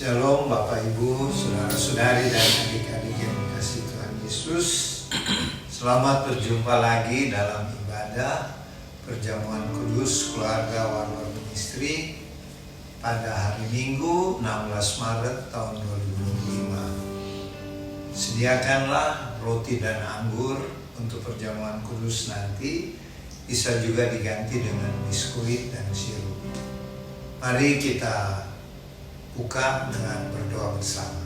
Shalom Bapak Ibu, saudara-saudari dan adik-adik yang dikasihi Tuhan Yesus. Selamat berjumpa lagi dalam ibadah perjamuan kudus keluarga Warlord Ministry pada hari Minggu 16 Maret tahun 2025. Sediakanlah roti dan anggur untuk perjamuan kudus nanti, bisa juga diganti dengan biskuit dan sirup. Mari kita buka dengan berdoa bersama.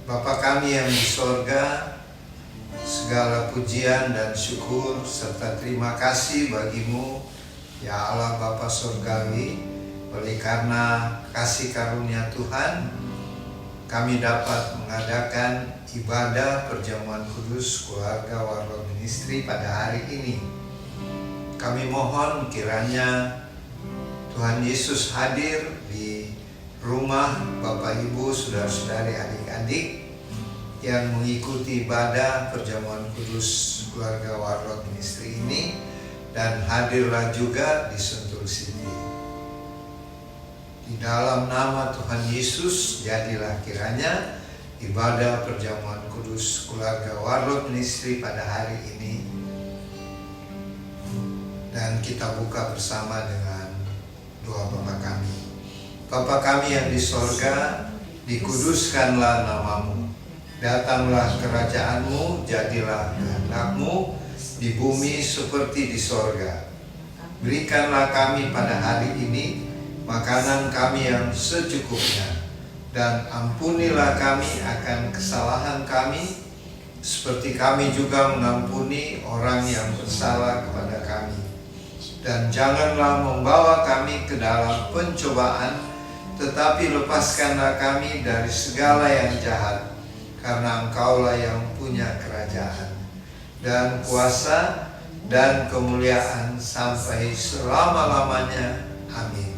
Bapa kami yang di sorga, segala pujian dan syukur serta terima kasih bagimu, ya Allah Bapa Surgawi. Oleh karena kasih karunia Tuhan, kami dapat mengadakan ibadah perjamuan kudus keluarga Warlord Ministry pada hari ini. Kami mohon kiranya Tuhan Yesus hadir di rumah Bapak Ibu, saudara-saudari, adik-adik yang mengikuti ibadah perjamuan kudus keluarga Warlord Ministry ini, dan hadirlah juga di Sentul City. Di dalam nama Tuhan Yesus, jadilah kiranya ibadah perjamuan kudus keluarga Warlord Ministry pada hari ini. Dan kita buka bersama dengan doa Bapa kami. Bapa kami yang di sorga, dikuduskanlah namamu. Datanglah kerajaanmu, jadilah kehendak-mu di bumi seperti di sorga. Berikanlah kami pada hari ini makanan kami yang secukupnya, dan ampunilah kami akan kesalahan kami, seperti kami juga mengampuni orang yang bersalah kepada kami. Dan janganlah membawa kami ke dalam pencobaan, tetapi lepaskanlah kami dari segala yang jahat, karena Engkaulah yang punya kerajaan dan kuasa dan kemuliaan sampai selama-lamanya. Amin.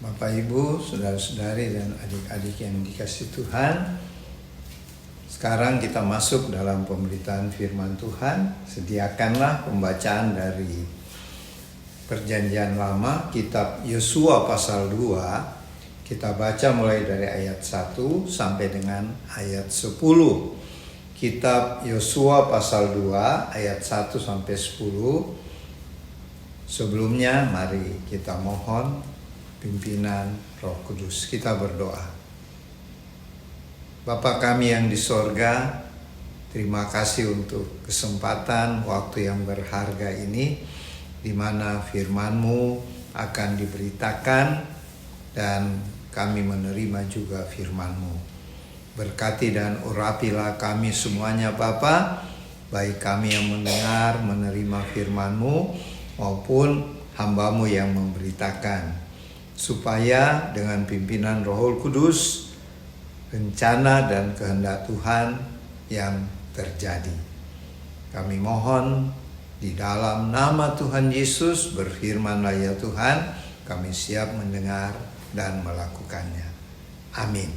Bapak Ibu, saudara-saudari dan adik-adik yang dikasihi Tuhan, sekarang kita masuk dalam pemberitaan firman Tuhan. Sediakanlah pembacaan dari Perjanjian Lama, kitab Yosua pasal 2. Kita baca mulai dari ayat 1 sampai dengan ayat 10. Kitab Yosua pasal 2 ayat 1 sampai 10. Sebelumnya mari kita mohon pimpinan Roh Kudus. Kita berdoa. Bapa kami yang di sorga, terima kasih untuk kesempatan waktu yang berharga ini, di mana firman-Mu akan diberitakan dan kami menerima juga firman-Mu. Berkati dan urapilah kami semuanya Bapa, baik kami yang mendengar, menerima firman-Mu, maupun hamba-Mu yang memberitakan, supaya dengan pimpinan Roh Kudus, rencana dan kehendak Tuhan yang terjadi. Kami mohon di dalam nama Tuhan Yesus, berfirman-Lah ya Tuhan, kami siap mendengar dan melakukannya. Amin.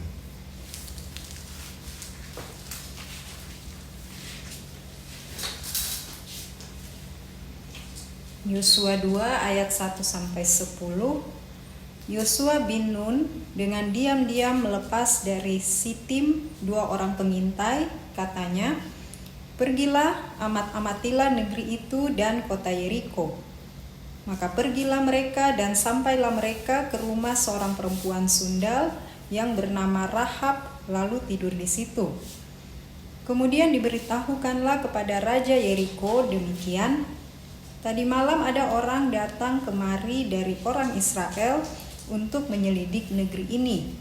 Yosua 2 ayat 1 sampai 10. Yosua bin Nun dengan diam-diam melepas dari Sitim 2 orang pengintai, katanya, "Pergilah, amat-amatilah negeri itu dan kota Yeriko." Maka pergilah mereka dan sampailah mereka ke rumah seorang perempuan sundal yang bernama Rahab, lalu tidur di situ. Kemudian diberitahukanlah kepada Raja Yeriko demikian, "Tadi malam ada orang datang kemari dari orang Israel untuk menyelidik negeri ini."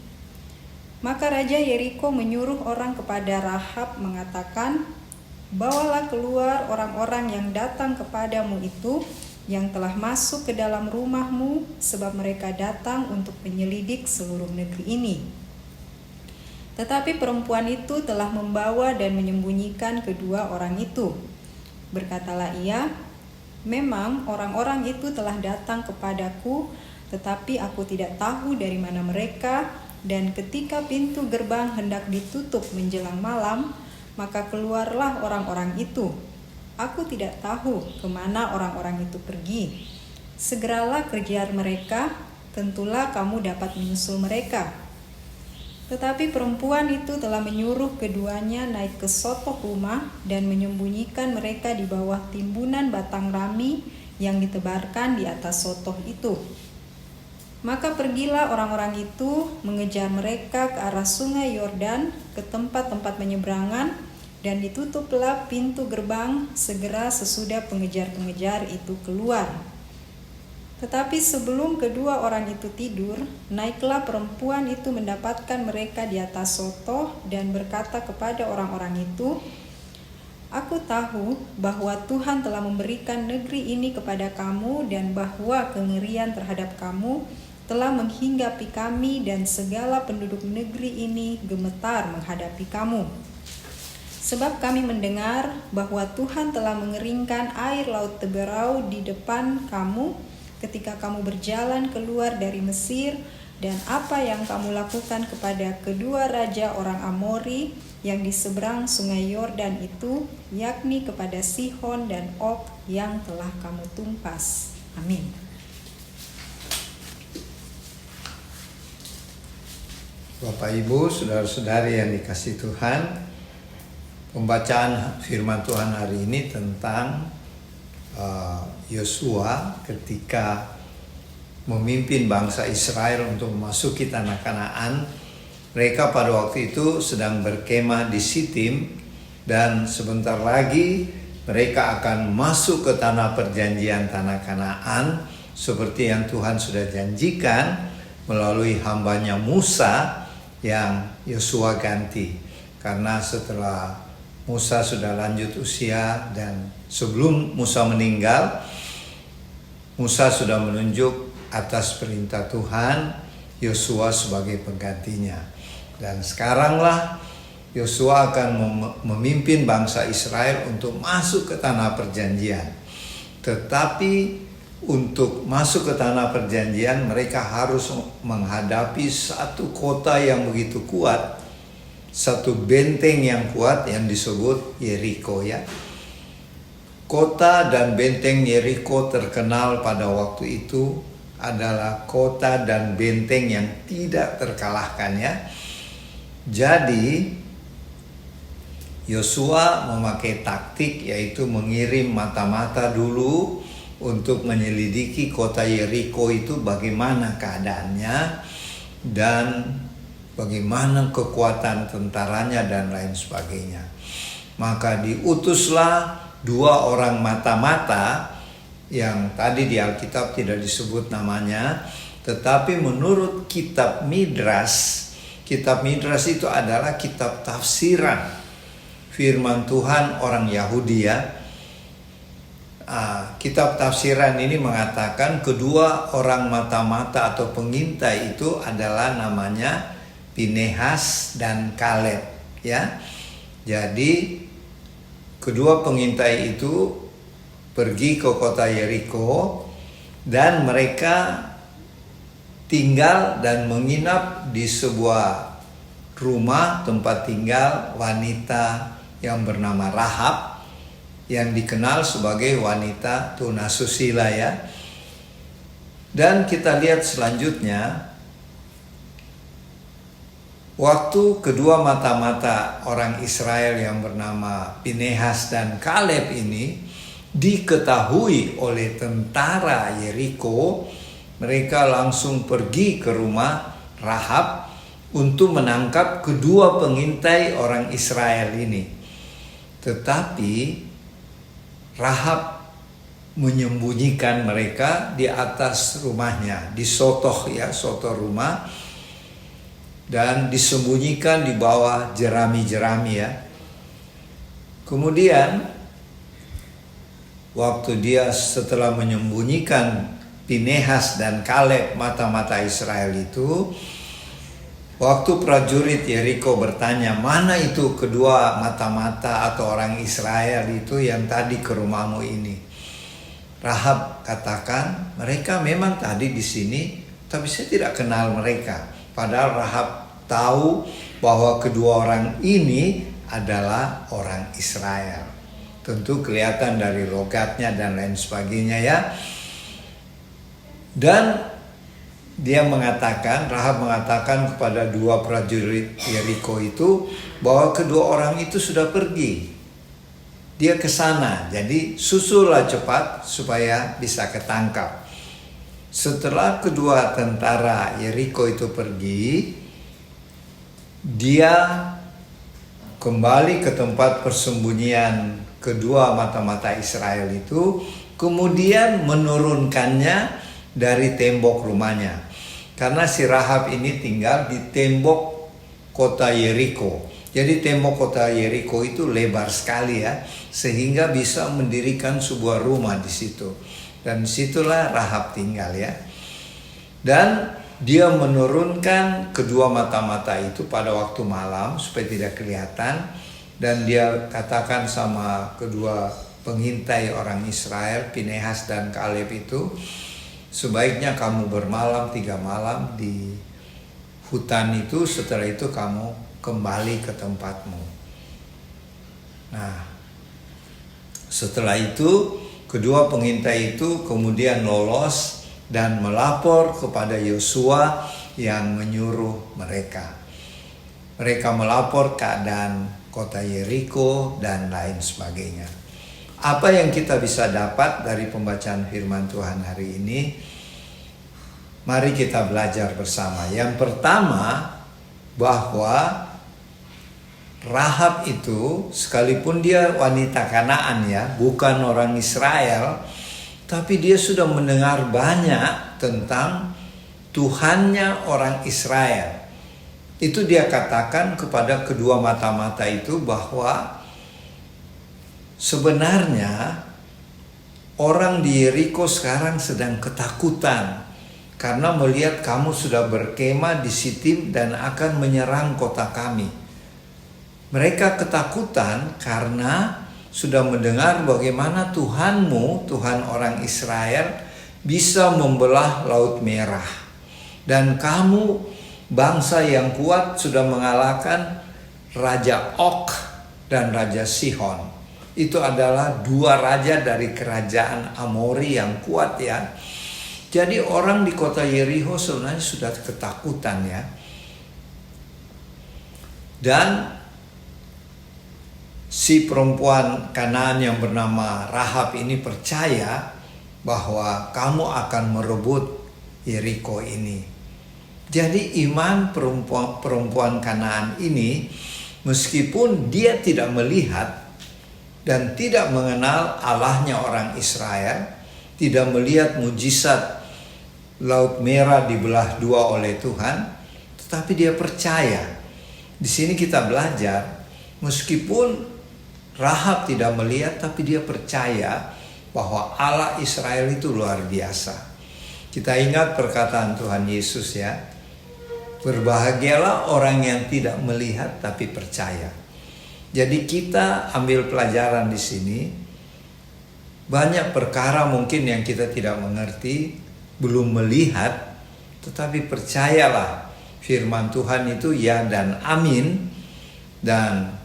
Maka Raja Yeriko menyuruh orang kepada Rahab mengatakan, "Bawalah keluar orang-orang yang datang kepadamu itu, yang telah masuk ke dalam rumahmu, sebab mereka datang untuk menyelidik seluruh negeri ini." Tetapi perempuan itu telah membawa dan menyembunyikan kedua orang itu. Berkatalah ia, "Memang orang-orang itu telah datang kepadaku, tetapi aku tidak tahu dari mana mereka, dan ketika pintu gerbang hendak ditutup menjelang malam, maka keluarlah orang-orang itu. Aku tidak tahu kemana orang-orang itu pergi. Segeralah kejar mereka, tentulah kamu dapat menyusul mereka." Tetapi perempuan itu telah menyuruh keduanya naik ke sotoh rumah dan menyembunyikan mereka di bawah timbunan batang rami yang ditebarkan di atas sotoh itu. Maka pergilah orang-orang itu mengejar mereka ke arah sungai Yordan, ke tempat-tempat penyeberangan, dan ditutuplah pintu gerbang segera sesudah pengejar-pengejar itu keluar. Tetapi sebelum kedua orang itu tidur, naiklah perempuan itu mendapatkan mereka di atas sotoh dan berkata kepada orang-orang itu, "Aku tahu bahwa Tuhan telah memberikan negeri ini kepada kamu dan bahwa kengerian terhadap kamu telah menghinggapi kami dan segala penduduk negeri ini gemetar menghadapi kamu. Sebab kami mendengar bahwa Tuhan telah mengeringkan air laut Teberau di depan kamu ketika kamu berjalan keluar dari Mesir, dan apa yang kamu lakukan kepada kedua raja orang Amori yang di seberang sungai Yordan itu, yakni kepada Sihon dan Og yang telah kamu tumpas." Amin. Bapak Ibu, saudara-saudari yang dikasihi Tuhan, pembacaan firman Tuhan hari ini tentang Yosua ketika memimpin bangsa Israel untuk memasuki tanah Kanaan. Mereka pada waktu itu sedang berkemah di Sitim, dan sebentar lagi mereka akan masuk ke tanah perjanjian, tanah Kanaan, seperti yang Tuhan sudah janjikan melalui hambanya Musa yang Yosua ganti. Karena setelah Musa sudah lanjut usia dan sebelum Musa meninggal, Musa sudah menunjuk atas perintah Tuhan Yosua sebagai penggantinya. Dan sekaranglah Yosua akan memimpin bangsa Israel untuk masuk ke tanah perjanjian. Tetapi untuk masuk ke tanah perjanjian, mereka harus menghadapi satu kota yang begitu kuat, satu benteng yang kuat yang disebut Yeriko ya. Kota dan benteng Yeriko terkenal pada waktu itu adalah kota dan benteng yang tidak terkalahkan ya. Jadi Yosua memakai taktik yaitu mengirim mata-mata dulu untuk menyelidiki kota Yeriko itu bagaimana keadaannya dan bagaimana kekuatan tentaranya dan lain sebagainya. Maka diutuslah 2 orang mata-mata yang tadi di Alkitab tidak disebut namanya, tetapi menurut kitab Midras itu adalah kitab tafsiran firman Tuhan orang Yahudi ya. Kitab tafsiran ini mengatakan kedua orang mata-mata atau pengintai itu adalah namanya Pinehas dan Kaleb ya. Jadi kedua pengintai itu pergi ke kota Yeriko dan mereka tinggal dan menginap di sebuah rumah tempat tinggal wanita yang bernama Rahab, yang dikenal sebagai wanita tunasusila ya. Dan kita lihat selanjutnya, waktu kedua mata-mata orang Israel yang bernama Pinehas dan Kaleb ini diketahui oleh tentara Yeriko, mereka langsung pergi ke rumah Rahab untuk menangkap kedua pengintai orang Israel ini. Tetapi Rahab menyembunyikan mereka di atas rumahnya, di sotoh ya, sotoh rumah, dan disembunyikan di bawah jerami-jerami ya. Kemudian waktu dia setelah menyembunyikan Pinehas dan Kaleb mata-mata Israel itu, waktu prajurit Yeriko bertanya, mana itu kedua mata-mata atau orang Israel itu yang tadi ke rumahmu ini? Rahab katakan, mereka memang tadi di sini, tapi saya tidak kenal mereka. Padahal Rahab tahu bahwa kedua orang ini adalah orang Israel. Tentu kelihatan dari logatnya dan lain sebagainya ya. Dan dia mengatakan, Rahab mengatakan kepada dua prajurit Yeriko itu bahwa kedua orang itu sudah pergi. Dia ke sana, jadi susullah cepat supaya bisa ketangkap. Setelah kedua tentara Yeriko itu pergi, dia kembali ke tempat persembunyian kedua mata-mata Israel itu, kemudian menurunkannya dari tembok rumahnya. Karena si Rahab ini tinggal di tembok kota Yeriko. Jadi tembok kota Yeriko itu lebar sekali ya, sehingga bisa mendirikan sebuah rumah di situ. Dan disitulah Rahab tinggal ya. Dan dia menurunkan kedua mata-mata itu pada waktu malam supaya tidak kelihatan. Dan dia katakan sama kedua pengintai orang Israel, Pinehas dan Kaleb itu, sebaiknya kamu bermalam 3 malam di hutan itu, setelah itu kamu kembali ke tempatmu. Nah, setelah itu kedua pengintai itu kemudian lolos dan melapor kepada Yosua yang menyuruh mereka. Mereka melapor keadaan kota Yeriko dan lain sebagainya. Apa yang kita bisa dapat dari pembacaan firman Tuhan hari ini? Mari kita belajar bersama. Yang pertama, bahwa Rahab itu sekalipun dia wanita Kanaan ya, bukan orang Israel, tapi dia sudah mendengar banyak tentang Tuhannya orang Israel. Itu dia katakan kepada kedua mata-mata itu bahwa sebenarnya orang di Yeriko sekarang sedang ketakutan karena melihat kamu sudah berkemah di Sitim dan akan menyerang kota kami. Mereka ketakutan karena sudah mendengar bagaimana Tuhanmu, Tuhan orang Israel, bisa membelah Laut Merah. Dan kamu bangsa yang kuat sudah mengalahkan Raja Og dan Raja Sihon. Itu adalah dua raja dari kerajaan Amori yang kuat ya. Jadi orang di kota Yeriko sebenarnya sudah ketakutan ya. Dan si perempuan Kanaan yang bernama Rahab ini percaya bahwa kamu akan merebut Yeriko ini. Jadi iman perempuan Kanaan ini, meskipun dia tidak melihat dan tidak mengenal Allahnya orang Israel, tidak melihat mujizat Laut Merah dibelah dua oleh Tuhan, tetapi dia percaya. Di sini kita belajar, meskipun Rahab tidak melihat, tapi dia percaya bahwa Allah Israel itu luar biasa. Kita ingat perkataan Tuhan Yesus ya, berbahagialah orang yang tidak melihat tapi percaya. Jadi kita ambil pelajaran di sini. Banyak perkara mungkin yang kita tidak mengerti, belum melihat, tetapi percayalah firman Tuhan itu ya dan amin. Dan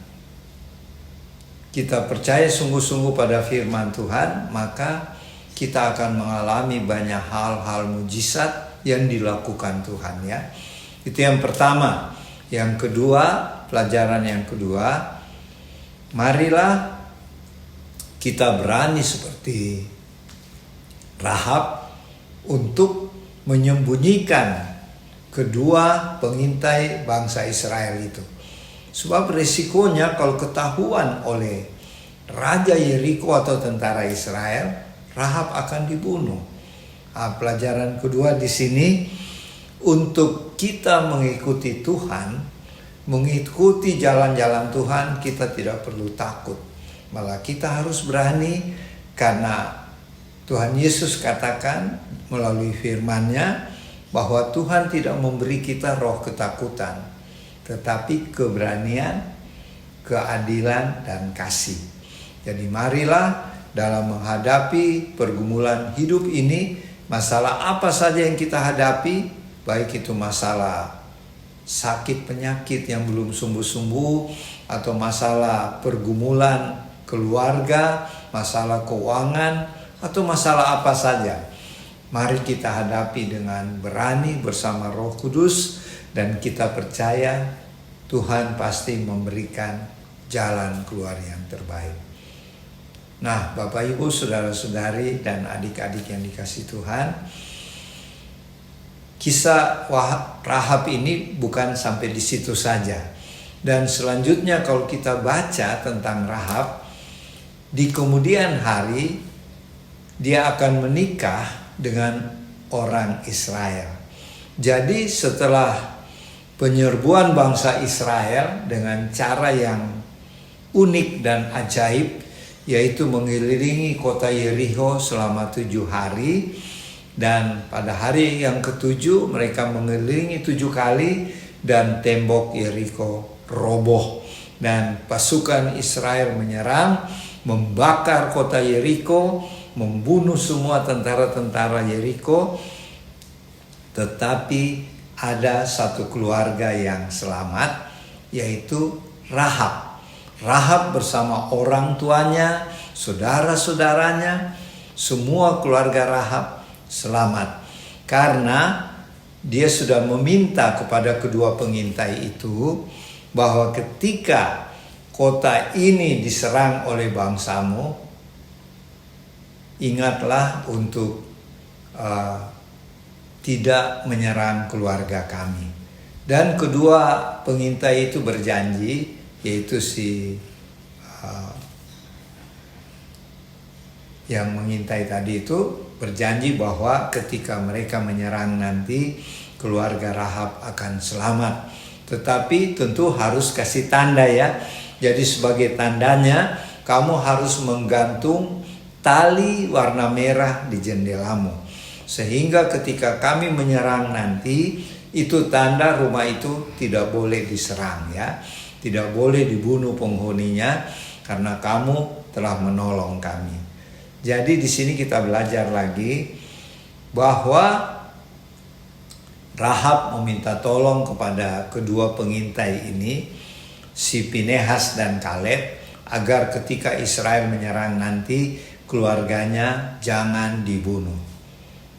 kita percaya sungguh-sungguh pada firman Tuhan, maka kita akan mengalami banyak hal-hal mujizat yang dilakukan Tuhan ya. Itu yang pertama. Yang kedua, pelajaran yang kedua, marilah kita berani seperti Rahab untuk menyembunyikan kedua pengintai bangsa Israel itu. Sebab resikonya kalau ketahuan oleh Raja Yeriko atau tentara Israel, Rahab akan dibunuh. Pelajaran kedua di sini, untuk kita mengikuti Tuhan, mengikuti jalan-jalan Tuhan, kita tidak perlu takut. Malah kita harus berani, karena Tuhan Yesus katakan melalui firman-Nya bahwa Tuhan tidak memberi kita roh ketakutan, tetapi keberanian, keadilan, dan kasih. Jadi marilah dalam menghadapi pergumulan hidup ini, masalah apa saja yang kita hadapi, baik itu masalah sakit penyakit yang belum sembuh-sembuh, atau masalah pergumulan keluarga, masalah keuangan, atau masalah apa saja, mari kita hadapi dengan berani bersama Roh Kudus, dan kita percaya Tuhan pasti memberikan jalan keluar yang terbaik. Nah, Bapak Ibu, saudara-saudari, dan adik-adik yang dikasihi Tuhan, kisah Rahab ini bukan sampai di situ saja. Dan selanjutnya kalau kita baca tentang Rahab, di kemudian hari dia akan menikah dengan orang Israel. Jadi setelah penyerbuan bangsa Israel dengan cara yang unik dan ajaib, yaitu mengelilingi kota Yeriko selama 7 hari, dan pada hari yang ke-7 mereka mengelilingi 7 kali, dan tembok Yeriko roboh, dan pasukan Israel menyerang, membakar kota Yeriko, membunuh semua tentara-tentara Yeriko. Tetapi ada satu keluarga yang selamat, yaitu Rahab. Rahab bersama orang tuanya, saudara-saudaranya, semua keluarga Rahab selamat. Karena dia sudah meminta kepada kedua pengintai itu bahwa ketika kota ini diserang oleh bangsamu, ingatlah untuk tidak menyerang keluarga kami. Dan kedua pengintai itu berjanji, yaitu si yang mengintai tadi itu berjanji bahwa ketika mereka menyerang nanti, keluarga Rahab akan selamat. Tetapi tentu harus kasih tanda ya. Jadi sebagai tandanya, kamu harus menggantung tali warna merah di jendelamu. Sehingga ketika kami menyerang nanti, itu tanda rumah itu tidak boleh diserang ya. Tidak boleh dibunuh penghuninya, karena kamu telah menolong kami. Jadi di sini kita belajar lagi bahwa Rahab meminta tolong kepada kedua pengintai ini, si Pinehas dan Kaleb, agar ketika Israel menyerang nanti keluarganya jangan dibunuh.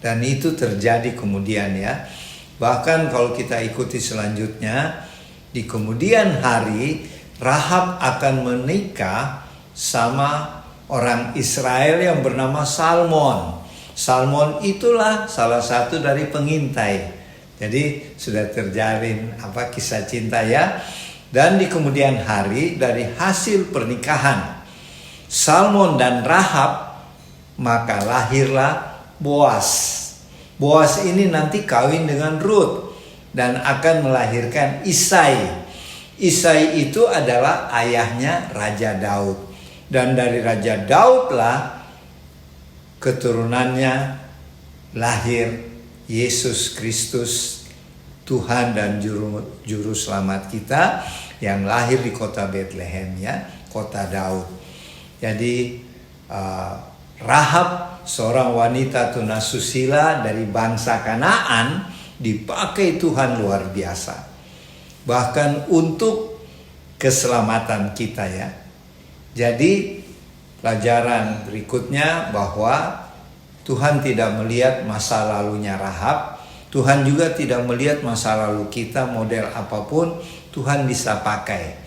Dan itu terjadi kemudian ya. Bahkan kalau kita ikuti selanjutnya, di kemudian hari Rahab akan menikah sama orang Israel yang bernama Salmon. Salmon itulah salah satu dari pengintai. Jadi sudah terjalin kisah cinta ya. Dan di kemudian hari dari hasil pernikahan Salmon dan Rahab, maka lahirlah Boas. Boas ini nanti kawin dengan Ruth dan akan melahirkan Isai. Isai itu adalah ayahnya Raja Daud. Dan dari Raja Daud lah keturunannya lahir Yesus Kristus, Tuhan dan juru selamat kita, yang lahir di kota Bethlehem ya, kota Daud. Jadi Rahab, seorang wanita tunasusila dari bangsa Kanaan, dipakai Tuhan luar biasa. Bahkan untuk keselamatan kita ya. Jadi pelajaran berikutnya bahwa Tuhan tidak melihat masa lalunya Rahab. Tuhan juga tidak melihat masa lalu kita, model apapun Tuhan bisa pakai.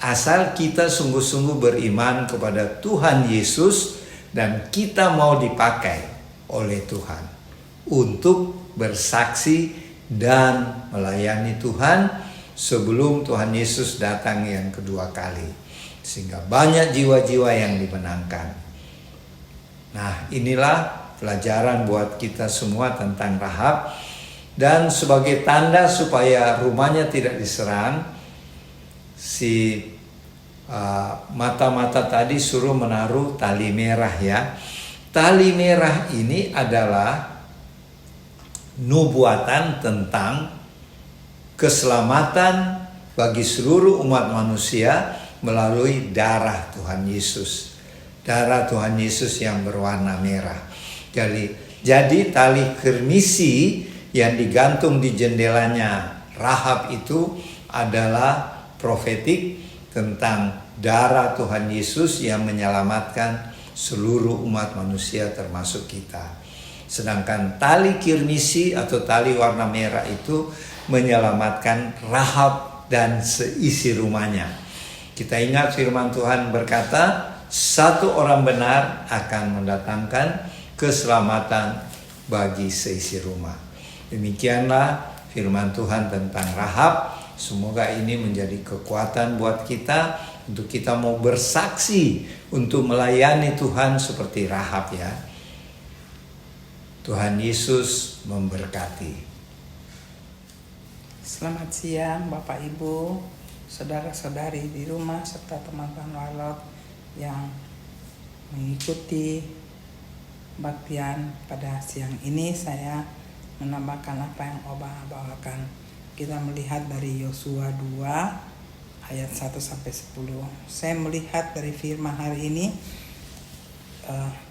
Asal kita sungguh-sungguh beriman kepada Tuhan Yesus dan kita mau dipakai oleh Tuhan untuk bersaksi dan melayani Tuhan sebelum Tuhan Yesus datang yang kedua kali. Sehingga banyak jiwa-jiwa yang dimenangkan. Nah, inilah pelajaran buat kita semua tentang Rahab. Dan sebagai tanda supaya rumahnya tidak diserang, si mata-mata tadi suruh menaruh tali merah ya. Tali merah ini adalah nubuatan tentang keselamatan bagi seluruh umat manusia melalui darah Tuhan Yesus. Darah Tuhan Yesus yang berwarna merah. Jadi tali kirmisi yang digantung di jendelanya Rahab itu adalah profetik tentang darah Tuhan Yesus yang menyelamatkan seluruh umat manusia termasuk kita. Sedangkan tali kirmisi atau tali warna merah itu menyelamatkan Rahab dan seisi rumahnya. Kita ingat firman Tuhan berkata, satu orang benar akan mendatangkan keselamatan bagi seisi rumah. Demikianlah firman Tuhan tentang Rahab. Semoga ini menjadi kekuatan buat kita untuk kita mau bersaksi untuk melayani Tuhan seperti Rahab ya. Tuhan Yesus memberkati. Selamat siang Bapak Ibu, saudara-saudari di rumah serta teman-teman walot yang mengikuti baktian pada siang ini. Saya menambahkan apa yang Oba bawakan. Kita melihat dari Yosua 2 ayat 1 sampai 10. Saya melihat dari firman hari ini,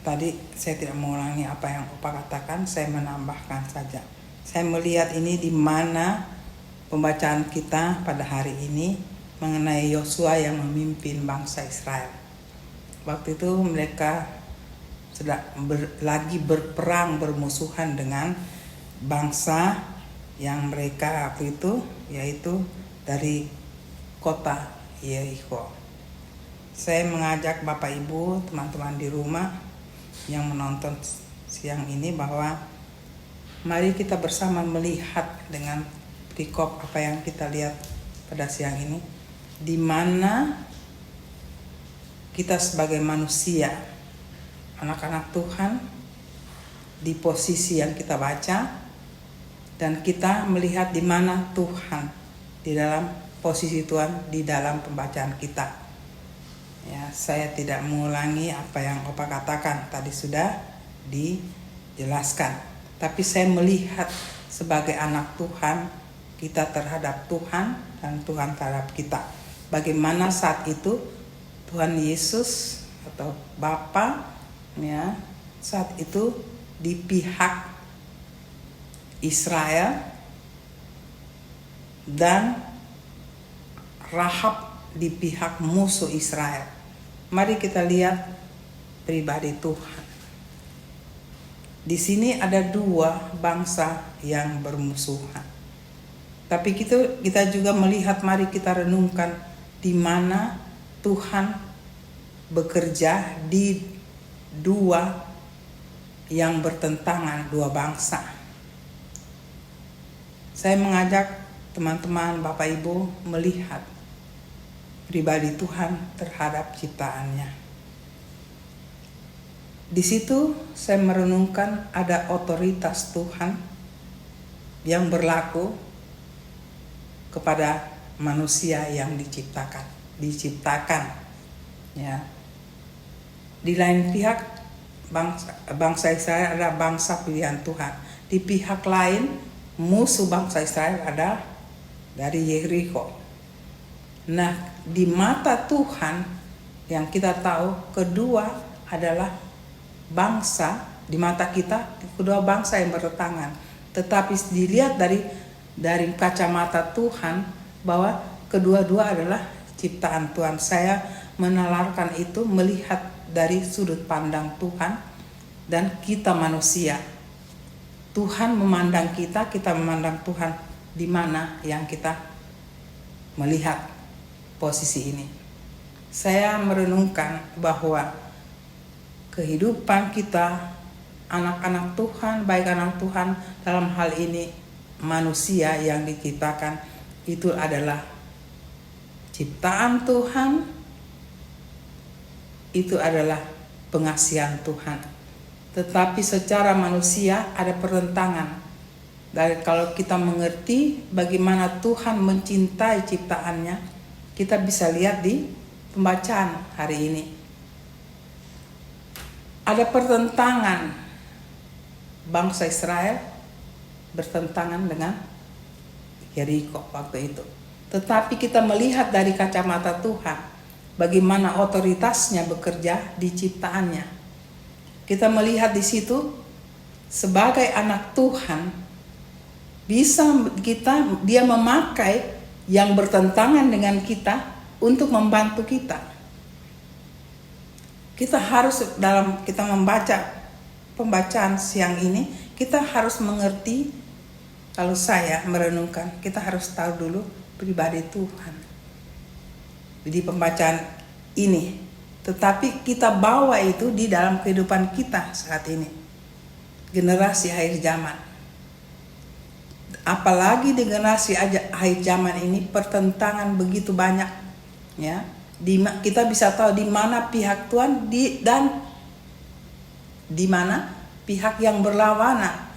tadi saya tidak mengulangi apa yang Opa katakan, saya menambahkan saja. Saya melihat ini di mana pembacaan kita pada hari ini mengenai Yosua yang memimpin bangsa Israel. Waktu itu mereka sedang lagi berperang, bermusuhan dengan bangsa yang mereka waktu itu, yaitu dari kota Yeriko. Saya mengajak Bapak Ibu, teman-teman di rumah yang menonton siang ini, bahwa mari kita bersama melihat dengan perikop apa yang kita lihat pada siang ini, di mana kita sebagai manusia, anak-anak Tuhan, di posisi yang kita baca, dan kita melihat di mana Tuhan di dalam posisi Tuhan di dalam pembacaan kita. Ya, saya tidak mengulangi apa yang Opa katakan, tadi sudah dijelaskan. Tapi saya melihat sebagai anak Tuhan, kita terhadap Tuhan dan Tuhan terhadap kita. Bagaimana saat itu Tuhan Yesus atau Bapa ya saat itu di pihak Israel dan Rahab di pihak musuh Israel. Mari kita lihat pribadi Tuhan. Di sini ada dua bangsa yang bermusuhan. Tapi kita juga melihat, mari kita renungkan di mana Tuhan bekerja di dua yang bertentangan, dua bangsa. Saya mengajak teman-teman, Bapak Ibu melihat pribadi Tuhan terhadap ciptaannya. Di situ saya merenungkan ada otoritas Tuhan yang berlaku kepada manusia yang diciptakan. Ya. Di lain pihak bangsa Israel adalah bangsa pilihan Tuhan. Di pihak lain musuh bangsa Israel ada dari Yeriko. Nah, di mata Tuhan yang kita tahu kedua adalah bangsa, di mata kita kedua bangsa yang bertentangan. Tetapi dilihat dari kacamata Tuhan bahwa kedua-dua adalah ciptaan Tuhan. Saya menalarkan itu melihat dari sudut pandang Tuhan dan kita manusia. Tuhan memandang kita memandang Tuhan. Di mana yang kita melihat posisi ini. Saya merenungkan bahwa kehidupan kita, anak-anak Tuhan, baik anak Tuhan, dalam hal ini manusia yang diciptakan, itu adalah ciptaan Tuhan, itu adalah pengasihan Tuhan. Tetapi secara manusia ada pertentangan. Dan kalau kita mengerti bagaimana Tuhan mencintai ciptaannya, kita bisa lihat di pembacaan hari ini. Ada pertentangan bangsa Israel bertentangan dengan Yeriko waktu itu. Tetapi kita melihat dari kacamata Tuhan bagaimana otoritasnya bekerja di ciptaannya. Kita melihat di situ sebagai anak Tuhan dia memakai yang bertentangan dengan kita untuk membantu kita. Kita harus kita membaca pembacaan siang ini, kita harus mengerti, kalau saya merenungkan, kita harus tahu dulu pribadi Tuhan di pembacaan ini. Tetapi kita bawa itu di dalam kehidupan kita saat ini, generasi akhir zaman. Apalagi di generasi akhir zaman ini pertentangan begitu banyak, ya. Kita bisa tahu di mana pihak Tuhan dan di mana pihak yang berlawanan.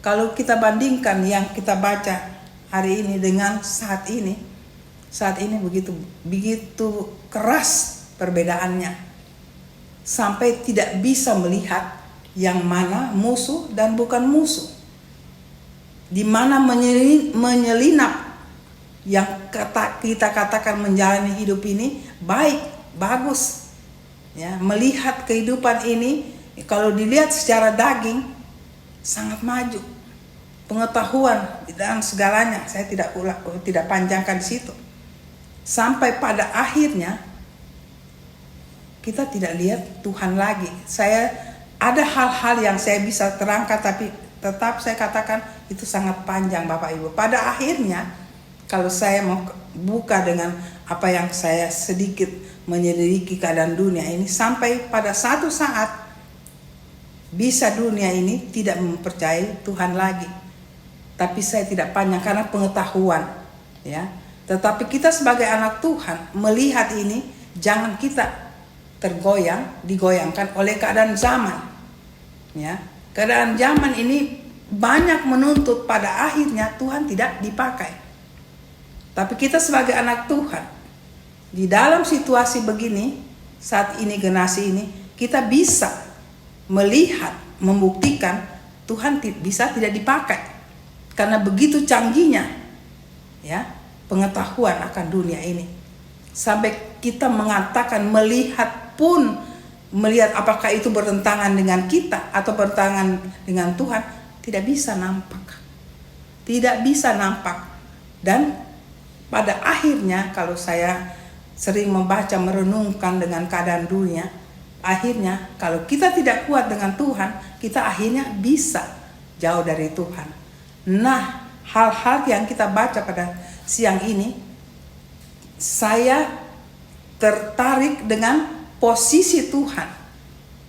Kalau kita bandingkan yang kita baca hari ini dengan saat ini begitu keras perbedaannya, sampai tidak bisa melihat yang mana musuh dan bukan musuh. Di mana menyelinap yang kita katakan menjalani hidup ini baik, bagus. Ya, melihat kehidupan ini kalau dilihat secara daging sangat maju. Pengetahuan dan segalanya, saya tidak panjangkan di situ. Sampai pada akhirnya kita tidak lihat Tuhan lagi. Saya ada hal-hal yang saya bisa terangkan, tapi tetap saya katakan itu sangat panjang Bapak Ibu. Pada akhirnya kalau saya mau buka dengan apa yang saya sedikit menyelidiki keadaan dunia ini, sampai pada satu saat bisa dunia ini tidak mempercayai Tuhan lagi. Tapi saya tidak panjang karena pengetahuan, ya. Tetapi kita sebagai anak Tuhan melihat ini, jangan kita digoyangkan oleh keadaan zaman, ya. Keadaan zaman ini banyak menuntut, pada akhirnya Tuhan tidak dipakai. Tapi kita sebagai anak Tuhan, di dalam situasi begini, saat ini generasi ini, kita bisa melihat, membuktikan Tuhan bisa tidak dipakai. Karena begitu canggihnya, ya, pengetahuan akan dunia ini. Sampai kita mengatakan melihat apakah itu bertentangan dengan kita atau bertentangan dengan Tuhan, tidak bisa nampak. tidak bisa nampak. Dan pada akhirnya kalau saya sering membaca, merenungkan dengan keadaan dunia, akhirnya kalau kita tidak kuat dengan Tuhan, kita akhirnya bisa jauh dari Tuhan. Nah, hal-hal yang kita baca pada siang ini, saya tertarik dengan posisi Tuhan.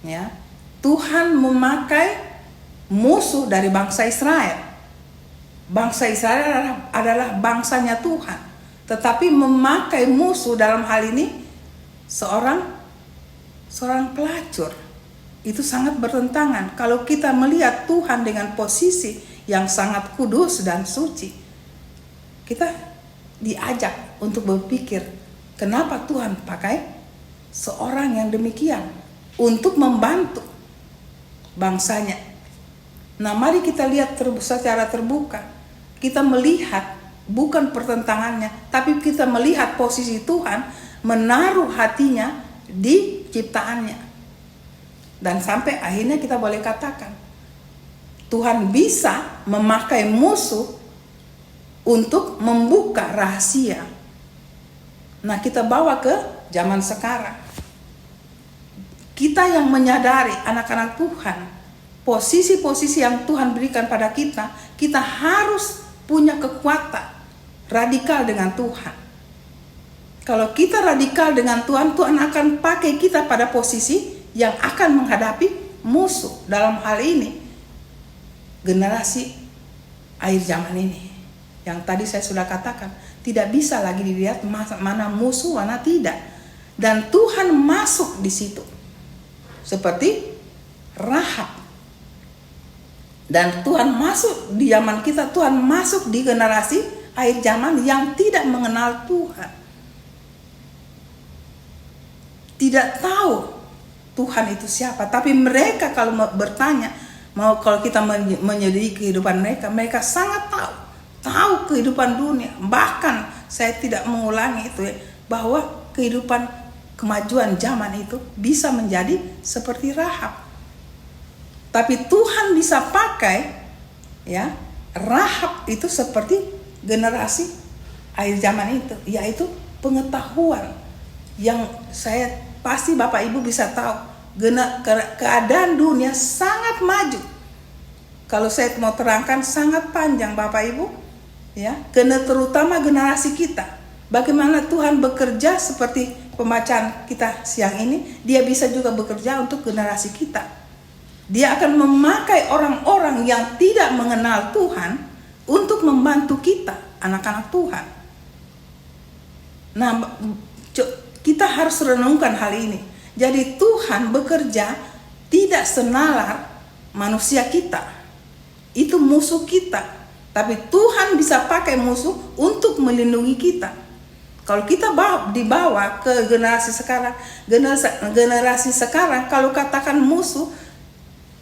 Ya, Tuhan memakai musuh dari bangsa Israel. Bangsa Israel adalah bangsanya Tuhan, tetapi memakai musuh dalam hal ini seorang pelacur. Itu sangat bertentangan. Kalau kita melihat Tuhan dengan posisi yang sangat kudus dan suci, kita diajak untuk berpikir, kenapa Tuhan pakai seorang yang demikian untuk membantu bangsanya. Nah, mari kita lihat secara terbuka. Kita melihat bukan pertentangannya, tapi kita melihat posisi Tuhan menaruh hatinya di ciptaannya. Dan sampai akhirnya kita boleh katakan, Tuhan bisa memakai musuh untuk membuka rahasia. Nah, kita bawa ke zaman sekarang. Kita yang menyadari anak-anak Tuhan, posisi-posisi yang Tuhan berikan pada kita, kita harus punya kekuatan radikal dengan Tuhan. Kalau kita radikal dengan Tuhan, Tuhan akan pakai kita pada posisi yang akan menghadapi musuh. Dalam hal ini, generasi akhir zaman ini, yang tadi saya sudah katakan, tidak bisa lagi dilihat mana musuh, mana tidak. Dan Tuhan masuk di situ. Seperti Rahab. Dan Tuhan masuk di zaman kita, Tuhan masuk di generasi akhir zaman yang tidak mengenal Tuhan. Tidak tahu Tuhan itu siapa. Tapi mereka kalau bertanya, kalau kita menyelidiki kehidupan mereka, mereka sangat tahu kehidupan dunia. Bahkan saya tidak mengulangi itu ya, bahwa kehidupan kemajuan zaman itu bisa menjadi seperti Rahab. Tapi Tuhan bisa pakai ya Rahab itu seperti generasi akhir zaman itu, yaitu pengetahuan yang saya pasti Bapak Ibu bisa tahu. Keadaan dunia sangat maju. Kalau saya mau terangkan sangat panjang Bapak Ibu, ya, terutama generasi kita. Bagaimana Tuhan bekerja seperti pembacaan kita siang ini, Dia bisa juga bekerja untuk generasi kita. Dia akan memakai orang-orang yang tidak mengenal Tuhan untuk membantu kita, anak-anak Tuhan. Nah, kita harus renungkan hal ini. Jadi Tuhan bekerja tidak senalar manusia kita. Itu musuh kita. Tapi Tuhan bisa pakai musuh untuk melindungi kita. Kalau kita dibawa ke generasi sekarang, kalau katakan musuh,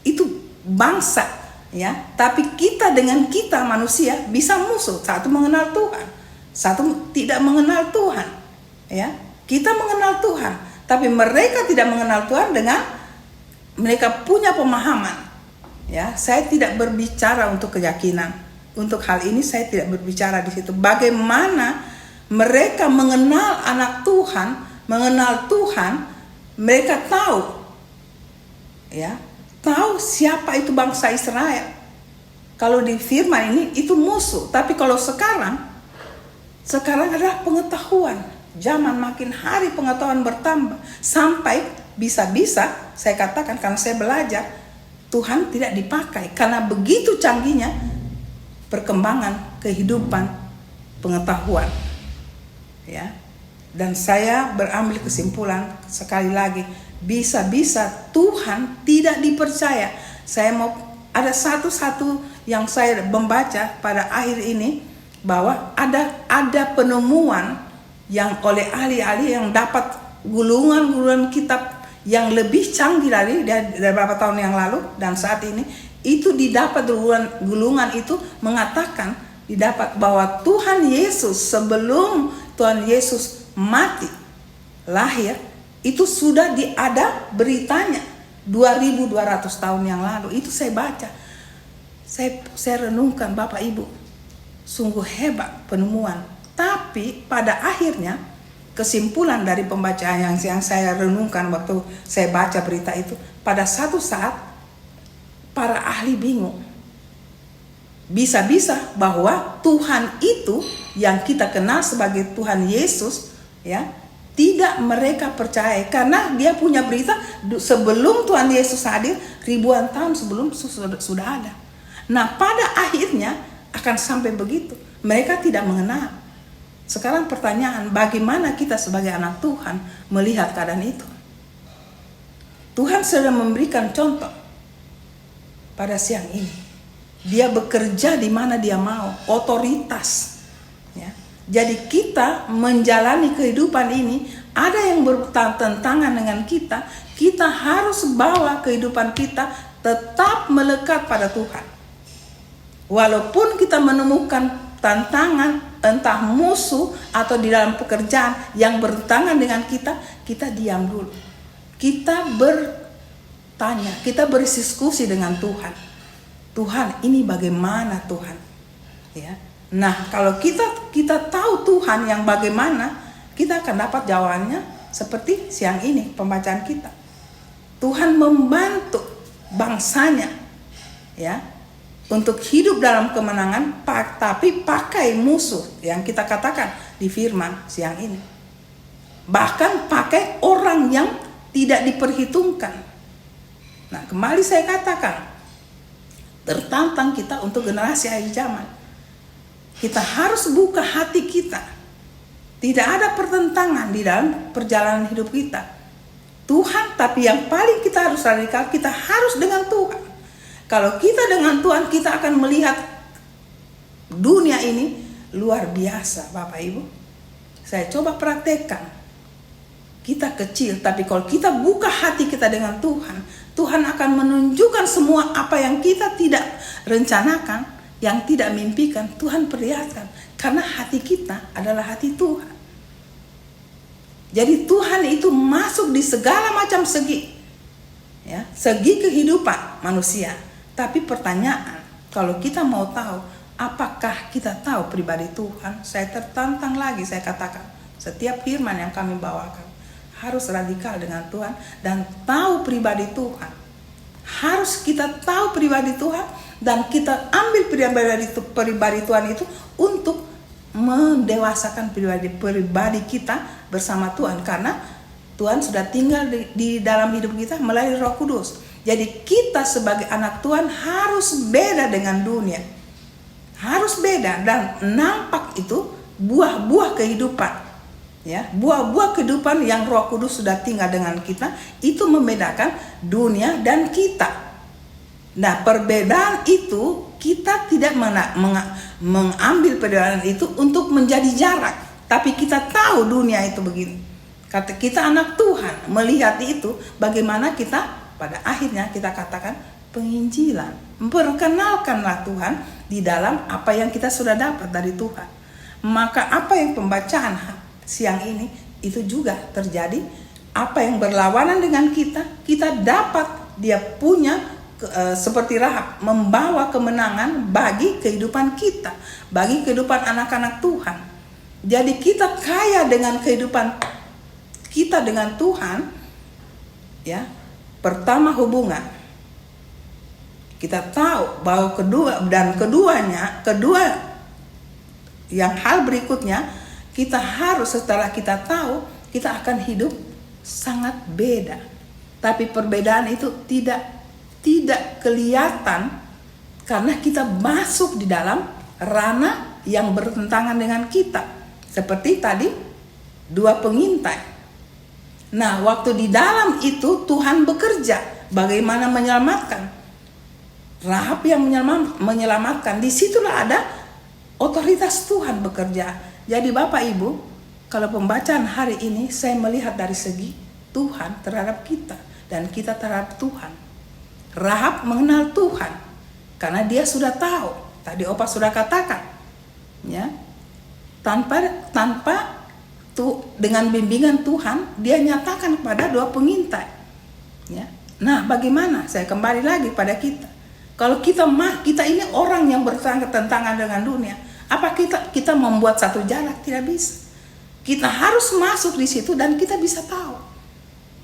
itu bangsa, ya. Tapi kita dengan kita manusia bisa musuh. Satu mengenal Tuhan, satu tidak mengenal Tuhan, ya. Kita mengenal Tuhan, tapi mereka tidak mengenal Tuhan dengan mereka punya pemahaman, ya. Saya tidak berbicara untuk keyakinan. Untuk hal ini saya tidak berbicara di situ. Bagaimana mereka mengenal anak Tuhan, mengenal Tuhan, mereka tahu, ya. Tahu siapa itu bangsa Israel. Kalau di firman ini itu musuh. Tapi kalau sekarang adalah pengetahuan. Zaman makin hari pengetahuan bertambah. Sampai bisa-bisa saya katakan, karena saya belajar, Tuhan tidak dipakai. Karena begitu canggihnya perkembangan kehidupan pengetahuan. Ya. Dan saya berambil kesimpulan sekali lagi, bisa-bisa Tuhan tidak dipercaya. Saya mau ada satu yang saya membaca pada akhir ini, bahwa ada penemuan yang oleh ahli-ahli yang dapat gulungan kitab yang lebih canggih dari beberapa tahun yang lalu dan saat ini, itu didapat gulungan itu mengatakan didapat bahwa Tuhan Yesus sebelum Tuhan Yesus mati lahir itu sudah ada beritanya 2200 tahun yang lalu. Itu saya baca, saya renungkan Bapak Ibu, Sungguh hebat penemuan. Tapi pada akhirnya kesimpulan dari pembacaan yang saya renungkan waktu saya baca berita itu, pada satu saat para ahli bingung. Bisa-bisa bahwa Tuhan itu yang kita kenal sebagai Tuhan Yesus, ya, tidak mereka percaya karena dia punya berita sebelum Tuhan Yesus hadir, ribuan tahun sebelum sudah ada. Nah, pada akhirnya akan sampai begitu. Mereka tidak mengenal. Sekarang pertanyaan, bagaimana kita sebagai anak Tuhan melihat keadaan itu? Tuhan sedang memberikan contoh pada siang ini. Dia bekerja di mana dia mau, otoritas. Ya. Jadi kita menjalani kehidupan ini, ada yang bertentangan dengan kita, kita harus bawa kehidupan kita tetap melekat pada Tuhan. Walaupun kita menemukan tantangan, entah musuh atau di dalam pekerjaan yang bertentangan dengan kita, kita diam dulu. Kita bertanya, kita berdiskusi dengan Tuhan. Tuhan, ini bagaimana Tuhan? Ya. Nah, kalau kita tahu Tuhan yang bagaimana, kita akan dapat jawabannya seperti siang ini pembacaan kita. Tuhan membantu bangsanya, ya, untuk hidup dalam kemenangan, tapi pakai musuh yang kita katakan di firman siang ini. Bahkan pakai orang yang tidak diperhitungkan. Nah, kembali saya katakan, tertantang kita untuk generasi akhir zaman. Kita harus buka hati kita. Tidak ada pertentangan di dalam perjalanan hidup kita. Tuhan, tapi yang paling kita harus radikal, kita harus dengan Tuhan. Kalau kita dengan Tuhan, kita akan melihat dunia ini luar biasa, Bapak Ibu. Saya coba praktekkan. Kita kecil, tapi kalau kita buka hati kita dengan Tuhan, Tuhan akan menunjukkan semua apa yang kita tidak rencanakan, yang tidak mimpikan, Tuhan perlihatkan. Karena hati kita adalah hati Tuhan. Jadi Tuhan itu masuk di segala macam segi, ya, segi kehidupan manusia. Tapi pertanyaan, kalau kita mau tahu, apakah kita tahu pribadi Tuhan? Saya tertantang lagi, saya katakan, setiap firman yang kami bawakan harus radikal dengan Tuhan dan tahu pribadi Tuhan. Harus kita tahu pribadi Tuhan dan kita ambil pribadi Tuhan itu untuk mendewasakan pribadi kita bersama Tuhan. Karena Tuhan sudah tinggal di dalam hidup kita melalui Roh Kudus. Jadi kita sebagai anak Tuhan harus beda dengan dunia. Harus beda dan nampak itu buah-buah kehidupan. Ya, buah-buah kehidupan yang Roh Kudus sudah tinggal dengan kita itu membedakan dunia dan kita. Nah, perbedaan itu kita tidak mengambil perbedaan itu untuk menjadi jarak, tapi kita tahu dunia itu begini. Kata kita anak Tuhan melihat itu, bagaimana kita pada akhirnya kita katakan penginjilan. Perkenalkanlah Tuhan di dalam apa yang kita sudah dapat dari Tuhan. Maka apa yang pembacaan siang ini itu juga terjadi, apa yang berlawanan dengan kita dapat dia punya seperti Rahab membawa kemenangan bagi kehidupan kita, bagi kehidupan anak-anak Tuhan. Jadi kita kaya dengan kehidupan kita dengan Tuhan, ya. Pertama hubungan. Kita tahu bahwa kedua yang hal berikutnya, kita harus setelah kita tahu, kita akan hidup sangat beda. Tapi perbedaan itu tidak kelihatan karena kita masuk di dalam ranah yang bertentangan dengan kita. Seperti tadi dua pengintai. Nah, waktu di dalam itu Tuhan bekerja bagaimana menyelamatkan. Rahab yang menyelamatkan, disitulah ada otoritas Tuhan bekerja. Jadi Bapak Ibu, kalau pembacaan hari ini saya melihat dari segi Tuhan terhadap kita dan kita terhadap Tuhan. Rahab mengenal Tuhan karena dia sudah tahu. Tadi Opa sudah katakan, ya, tanpa dengan bimbingan Tuhan dia nyatakan kepada dua pengintai. Ya. Nah, bagaimana? Saya kembali lagi pada kita. Kalau kita ini orang yang bertentangan dengan dunia, Apa kita membuat satu jalan? Tidak bisa. Kita harus masuk di situ dan kita bisa tahu.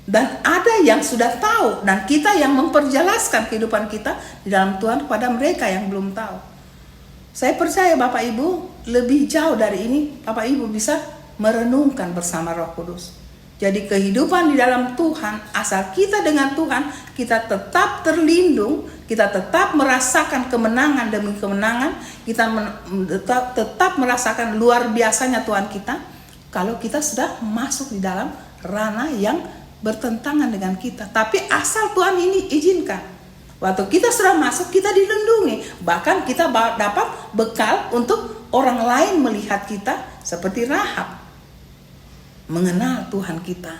Dan ada yang sudah tahu dan kita yang memperjelaskan kehidupan kita di dalam Tuhan kepada mereka yang belum tahu. Saya percaya Bapak Ibu lebih jauh dari ini, Bapak Ibu bisa merenungkan bersama Roh Kudus. Jadi kehidupan di dalam Tuhan, asal kita dengan Tuhan, kita tetap terlindung, kita tetap merasakan kemenangan demi kemenangan, kita tetap merasakan luar biasanya Tuhan kita, kalau kita sudah masuk di dalam ranah yang bertentangan dengan kita. Tapi asal Tuhan ini izinkan, waktu kita sudah masuk, kita dilindungi. Bahkan kita dapat bekal untuk orang lain melihat kita seperti Rahab, mengenal Tuhan kita.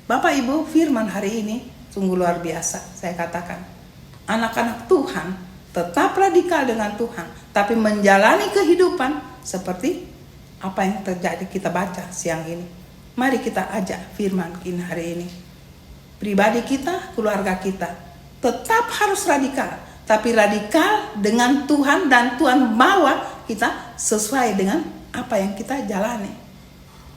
Bapak Ibu, firman hari ini sungguh luar biasa. Saya katakan, anak-anak Tuhan tetap radikal dengan Tuhan, tapi menjalani kehidupan seperti apa yang terjadi kita baca siang ini. Mari kita ajak firman ini hari ini. Pribadi kita, keluarga kita tetap harus radikal, tapi radikal dengan Tuhan, dan Tuhan bawa kita sesuai dengan apa yang kita jalani.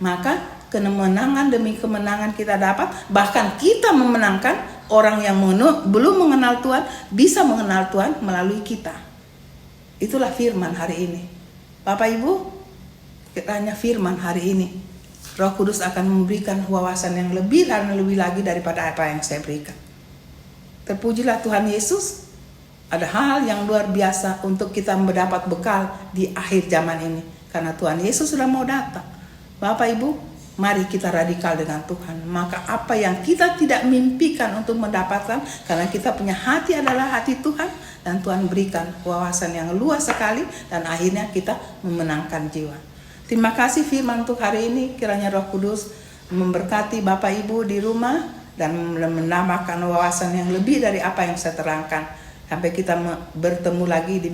Maka kemenangan demi kemenangan kita dapat, bahkan kita memenangkan orang yang belum mengenal Tuhan, bisa mengenal Tuhan melalui kita. Itulah firman hari ini. Bapak Ibu, kiranya firman hari ini Roh Kudus akan memberikan wawasan yang lebih dan lebih lagi daripada apa yang saya berikan. Terpujilah Tuhan Yesus. Ada hal yang luar biasa untuk kita mendapat bekal di akhir zaman ini, karena Tuhan Yesus sudah mau datang. Bapak Ibu, mari kita radikal dengan Tuhan. Maka apa yang kita tidak mimpikan untuk mendapatkan, karena kita punya hati adalah hati Tuhan, dan Tuhan berikan wawasan yang luas sekali, dan akhirnya kita memenangkan jiwa. Terima kasih firman untuk hari ini. Kiranya Roh Kudus memberkati Bapak Ibu di rumah dan menambahkan wawasan yang lebih dari apa yang saya terangkan. Sampai kita bertemu lagi di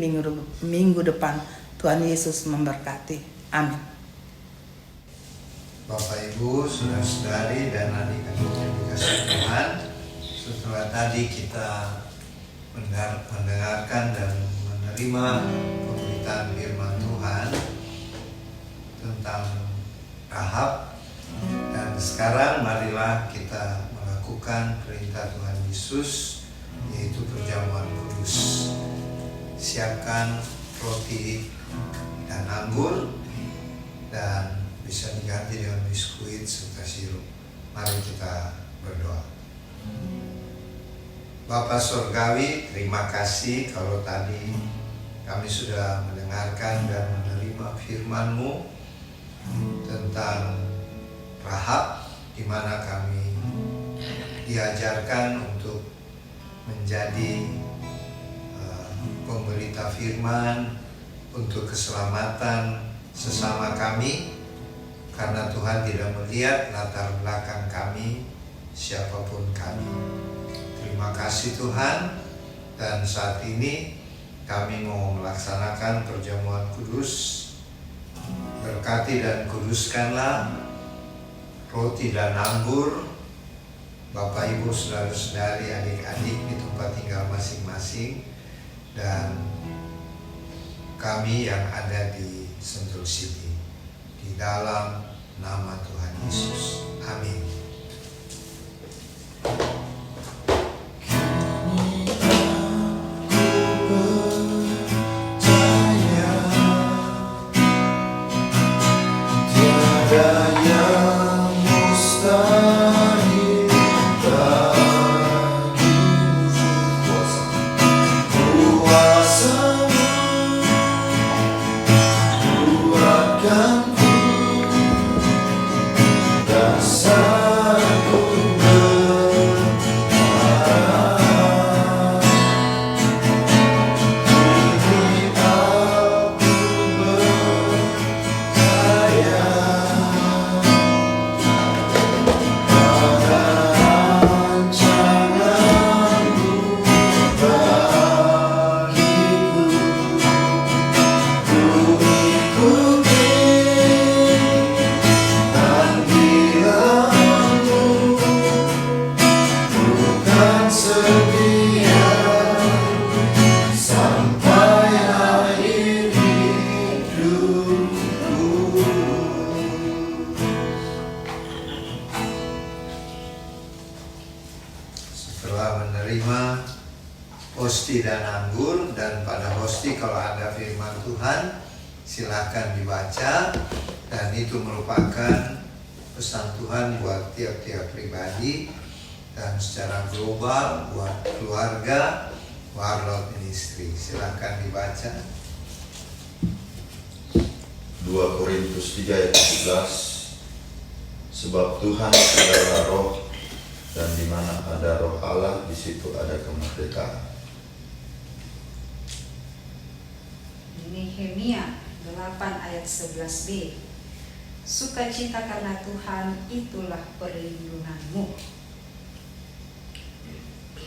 minggu depan. Tuhan Yesus memberkati. Amin. Bapak Ibu, saudara-saudari dan adik-adik yang dikasihi Tuhan, setelah tadi kita mendengarkan dan menerima pemberitaan firman Tuhan tentang Rahab, dan sekarang marilah kita melakukan perintah Tuhan Yesus, yaitu perjamuan kudus. Siapkan roti dan anggur, dan bisa diganti dengan biskuit serta sirup. Mari kita berdoa. Bapa Surgawi, terima kasih kalau tadi kami sudah mendengarkan dan menerima firman-Mu tentang Rahab, di mana kami diajarkan untuk menjadi pemberita firman untuk keselamatan sesama kami, karena Tuhan tidak melihat latar belakang kami, siapapun kami. Terima kasih Tuhan, dan saat ini kami mau melaksanakan perjamuan kudus. Berkati dan kuduskanlah roti dan anggur Bapak Ibu, saudara-saudari, adik-adik di tempat tinggal masing-masing, dan kami yang ada di Sentul City, di dalam nama Tuhan Yesus. Amin. roti dan anggur, dan pada hosti kalau ada firman Tuhan silakan dibaca, dan itu merupakan pesan Tuhan buat tiap-tiap pribadi dan secara global buat keluarga Warlord Ministry. Silakan dibaca. 2 Korintus 3 ayat 11. Sebab Tuhan adalah roh, dan di mana ada roh Allah, di situ ada kemerdekaan. Nehemia 8 ayat 11b. Sukacita karena Tuhan itulah perlindunganmu.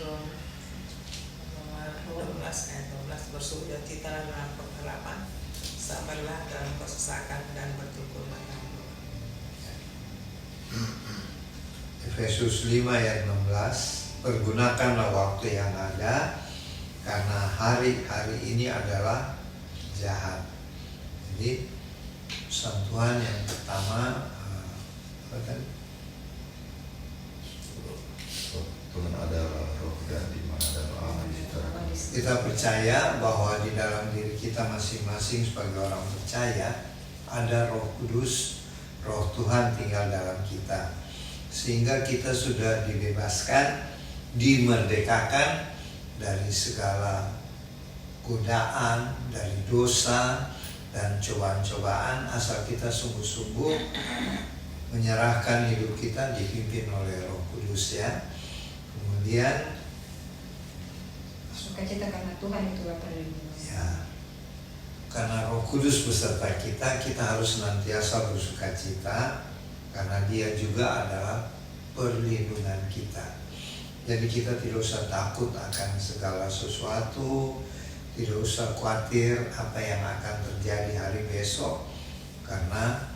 Roma 12 ayat 12, bersukacita dalam pengharapan, sabarlah dalam kesesakan, dan bersyukurlah dalam doa. Efesus 5 ayat 16. Pergunakanlah waktu yang ada, karena hari-hari ini adalah jahat. Jadi pesan Tuhan yang pertama apa tadi? Tuhan adalah roh, dan di mana ada roh Allah, di situ ada kemerdekaan. Kita percaya bahwa di dalam diri kita masing-masing sebagai orang percaya ada Roh Kudus, Roh Tuhan tinggal dalam kita, sehingga kita sudah dibebaskan, dimerdekakan dari segala godaan, dari dosa dan cobaan-cobaan, asal kita sungguh-sungguh menyerahkan hidup kita dipimpin oleh Roh Kudus, ya. Kemudian Sukacita karena Tuhan itulah perlindunganmu. ya, karena Roh Kudus beserta kita, kita harus senantiasa bersukacita karena Dia juga adalah perlindungan kita. Jadi kita tidak usah takut akan segala sesuatu, tidak usah khawatir apa yang akan terjadi hari besok, karena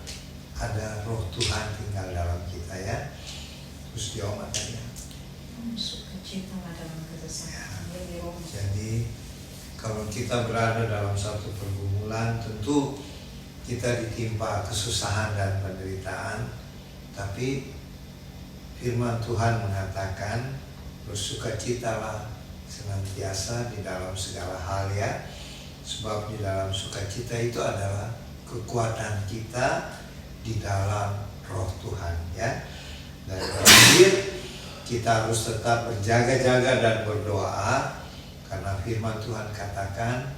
ada Roh Tuhan tinggal dalam kita, ya. Terus diomat tadi. Sukacita dalam kesesakan. Jadi kalau kita berada dalam satu pergumulan, tentu kita ditimpa kesusahan dan penderitaan, tapi firman Tuhan mengatakan bersukacitalah senantiasa di dalam segala hal, ya. Sebab di dalam sukacita itu adalah kekuatan kita di dalam Roh Tuhan, ya. Dan terakhir, kita harus tetap berjaga-jaga dan berdoa, karena firman Tuhan katakan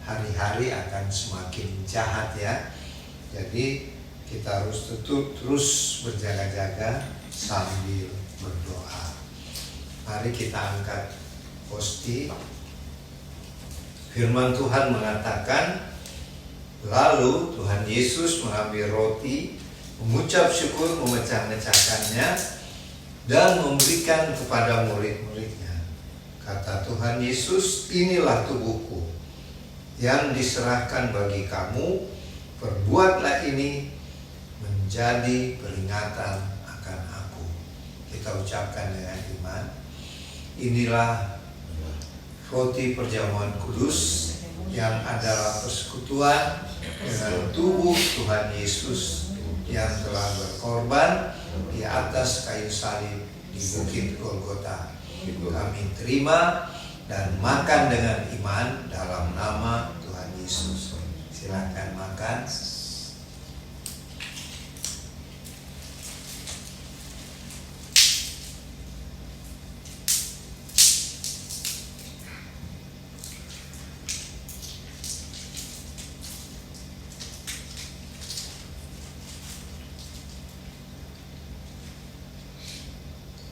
hari-hari akan semakin jahat, ya. Jadi kita harus terus berjaga-jaga sambil berdoa. Mari kita angkat hosti. Firman Tuhan mengatakan, lalu Tuhan Yesus mengambil roti, mengucap syukur, memecah-mecahkannya, dan memberikan kepada murid-muridnya. Kata Tuhan Yesus, inilah tubuhku yang diserahkan bagi kamu, perbuatlah ini menjadi peringatan akan aku. Kita ucapkan dengan iman, inilah roti perjamuan kudus yang adalah persekutuan dengan tubuh Tuhan Yesus yang telah berkorban di atas kayu salib di Bukit Golgota. Kami terima dan makan dengan iman dalam nama Tuhan Yesus. Silakan makan.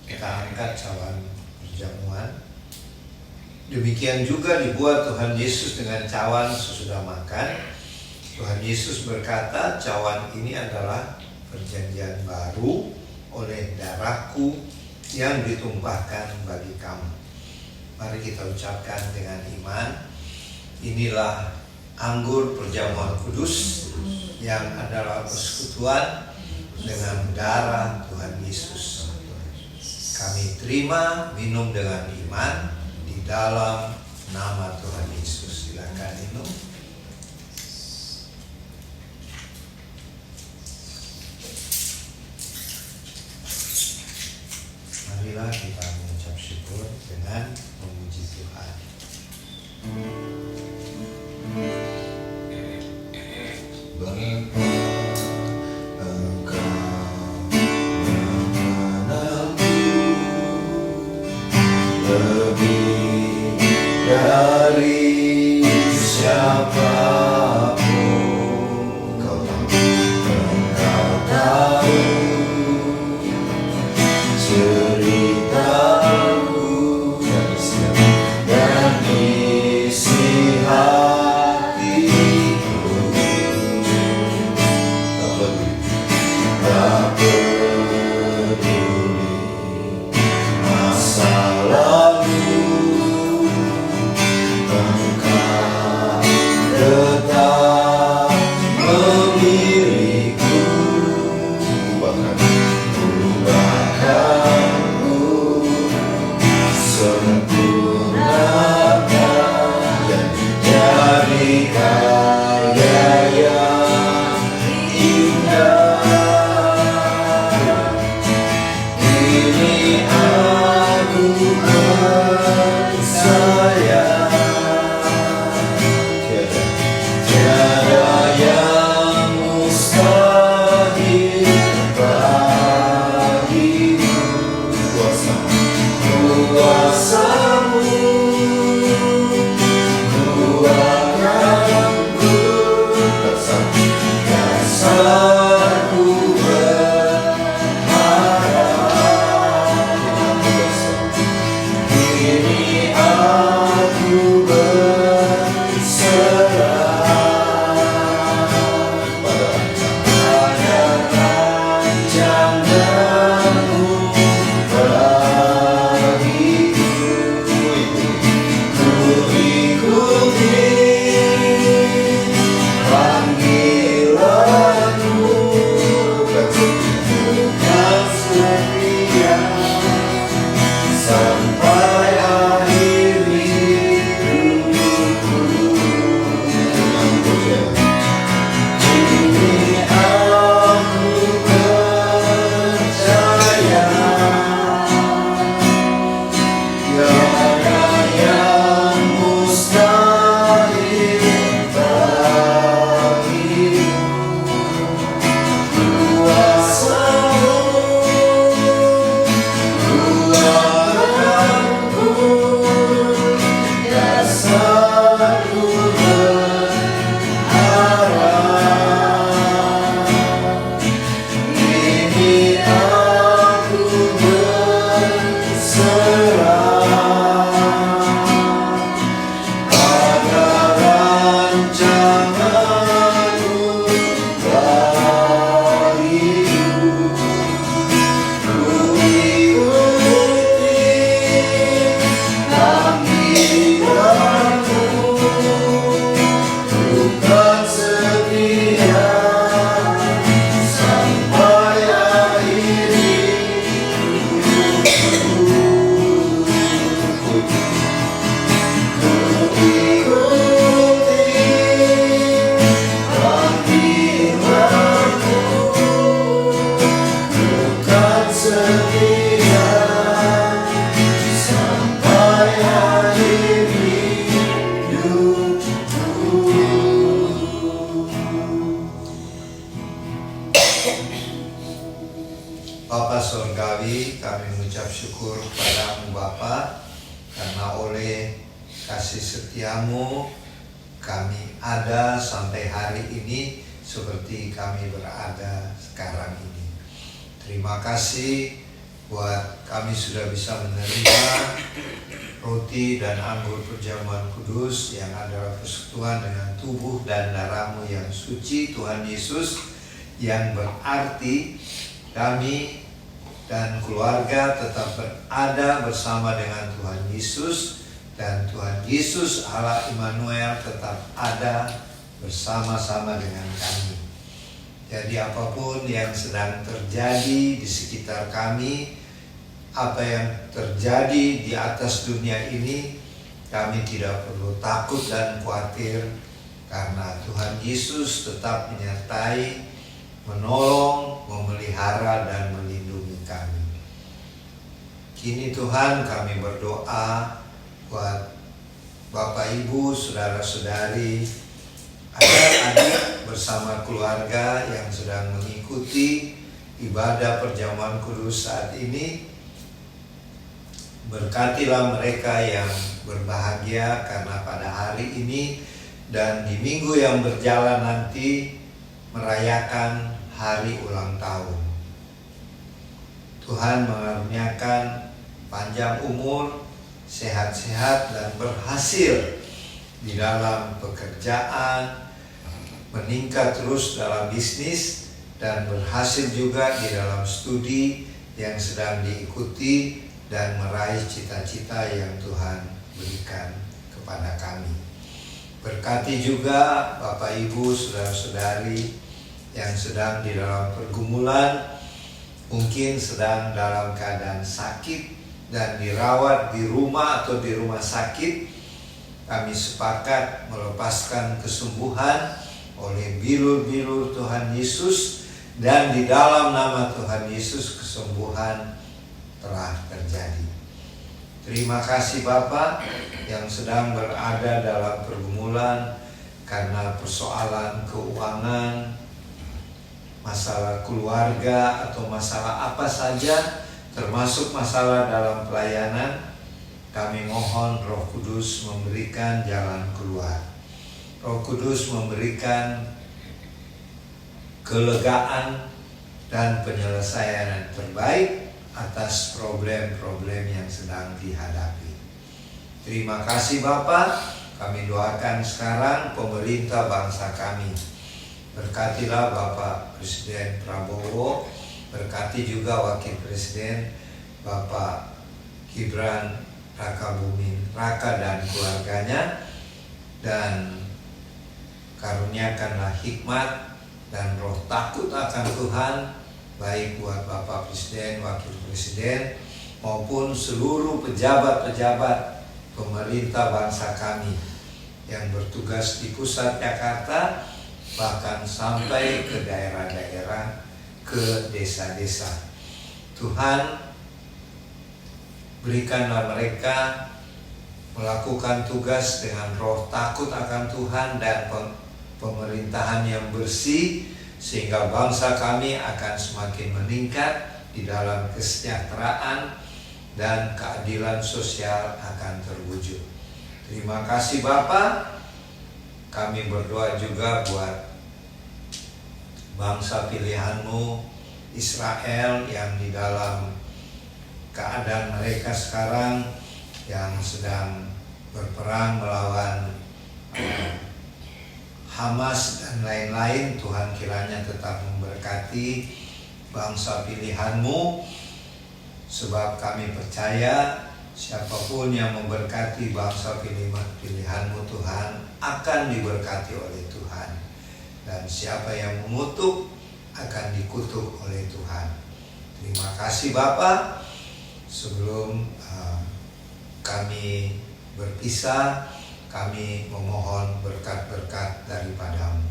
Kita angkat cawan perjamuan. Demikian juga dibuat Tuhan Yesus dengan cawan sesudah makan. Tuhan Yesus berkata, cawan ini adalah perjanjian baru oleh darahku yang ditumpahkan bagi kamu. Mari kita ucapkan dengan iman, inilah anggur perjamuan kudus yang adalah persekutuan dengan darah Tuhan Yesus. Kami terima, minum dengan iman di dalam nama Tuhan Yesus. Silakan minum. Marilah kita mengucap syukur dengan memuji Tuhan. Bapa Surgawi, kami mengucap syukur padamu Bapa, karena oleh kasih setiamu kami ada sampai hari ini seperti kami berada sekarang ini. Terima kasih buat kami sudah bisa menerima roti dan anggur perjamuan kudus yang adalah persekutuan dengan tubuh dan darah-Mu yang suci Tuhan Yesus, yang berarti kami dan keluarga tetap berada bersama dengan Tuhan Yesus, dan Tuhan Yesus Allah Immanuel tetap ada bersama-sama dengan kami. Jadi apapun yang sedang terjadi di sekitar kami, apa yang terjadi di atas dunia ini, kami tidak perlu takut dan khawatir, karena Tuhan Yesus tetap menyertai, menolong, memelihara, dan melindungi kami. Kini Tuhan, kami berdoa buat Bapak Ibu, saudara-saudari, adik-adik bersama keluarga yang sedang mengikuti ibadah perjamuan kudus saat ini. Berkatilah mereka yang berbahagia karena pada hari ini dan di minggu yang berjalan nanti merayakan hari ulang tahun. Tuhan mengaruniakan panjang umur, sehat-sehat, dan berhasil di dalam pekerjaan, meningkat terus dalam bisnis, dan berhasil juga di dalam studi yang sedang diikuti, dan meraih cita-cita yang Tuhan berikan kepada kami. Berkati juga Bapak Ibu, saudara-saudari yang sedang di dalam pergumulan, mungkin sedang dalam keadaan sakit dan dirawat di rumah atau di rumah sakit. Kami sepakat melepaskan kesembuhan oleh bilur-bilur Tuhan Yesus, dan di dalam nama Tuhan Yesus kesembuhan telah terjadi. Terima kasih Bapak yang sedang berada dalam pergumulan karena persoalan keuangan, masalah keluarga, atau masalah apa saja, termasuk masalah dalam pelayanan. Kami mohon Roh Kudus memberikan jalan keluar. Roh Kudus memberikan kelegaan dan penyelesaian yang terbaik atas problem-problem yang sedang dihadapi. Terima kasih Bapak. Kami doakan sekarang pemerintah bangsa kami. Berkatilah Bapak Presiden Prabowo, berkati juga Wakil Presiden Bapak Gibran Rakabuming Raka dan keluarganya, dan karuniakanlah hikmat dan roh takut akan Tuhan, baik buat Bapak Presiden, Wakil Presiden, maupun seluruh pejabat-pejabat pemerintah bangsa kami yang bertugas di pusat Jakarta, bahkan sampai ke daerah-daerah, ke desa-desa. Tuhan, berikanlah mereka melakukan tugas dengan roh takut akan Tuhan dan pemerintahan yang bersih, sehingga bangsa kami akan semakin meningkat di dalam kesejahteraan dan keadilan sosial akan terwujud. Terima kasih Bapak. Kami berdoa juga buat bangsa pilihan-Mu Israel yang di dalam keadaan mereka sekarang yang sedang berperang melawan Hamas dan lain-lain. Tuhan kiranya tetap memberkati bangsa pilihan-Mu, sebab kami percaya siapapun yang memberkati bangsa pilihan-Mu Tuhan akan diberkati oleh Tuhan, dan siapa yang mengutuk akan dikutuk oleh Tuhan. Terima kasih Bapak. Sebelum kami berpisah, kami memohon berkat-berkat daripada-Mu.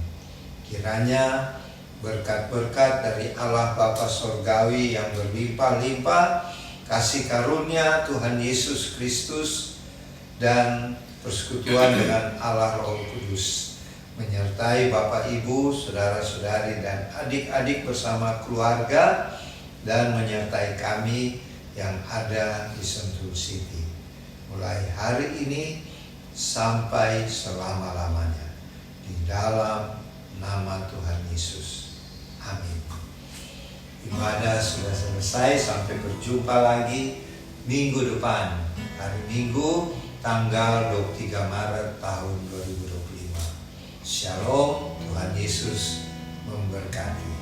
Kiranya berkat-berkat dari Allah Bapa Surgawi yang berlimpah-limpah, kasih karunia Tuhan Yesus Kristus, dan persekutuan dengan Allah Roh Kudus menyertai Bapak Ibu, saudara-saudari dan adik-adik bersama keluarga, dan menyertai kami yang ada di Sentul City mulai hari ini sampai selama-lamanya, di dalam nama Tuhan Yesus. Amin. Ibadah sudah selesai, sampai berjumpa lagi minggu depan, hari Minggu tanggal 23 Maret tahun 2025. Shalom, Tuhan Yesus memberkati.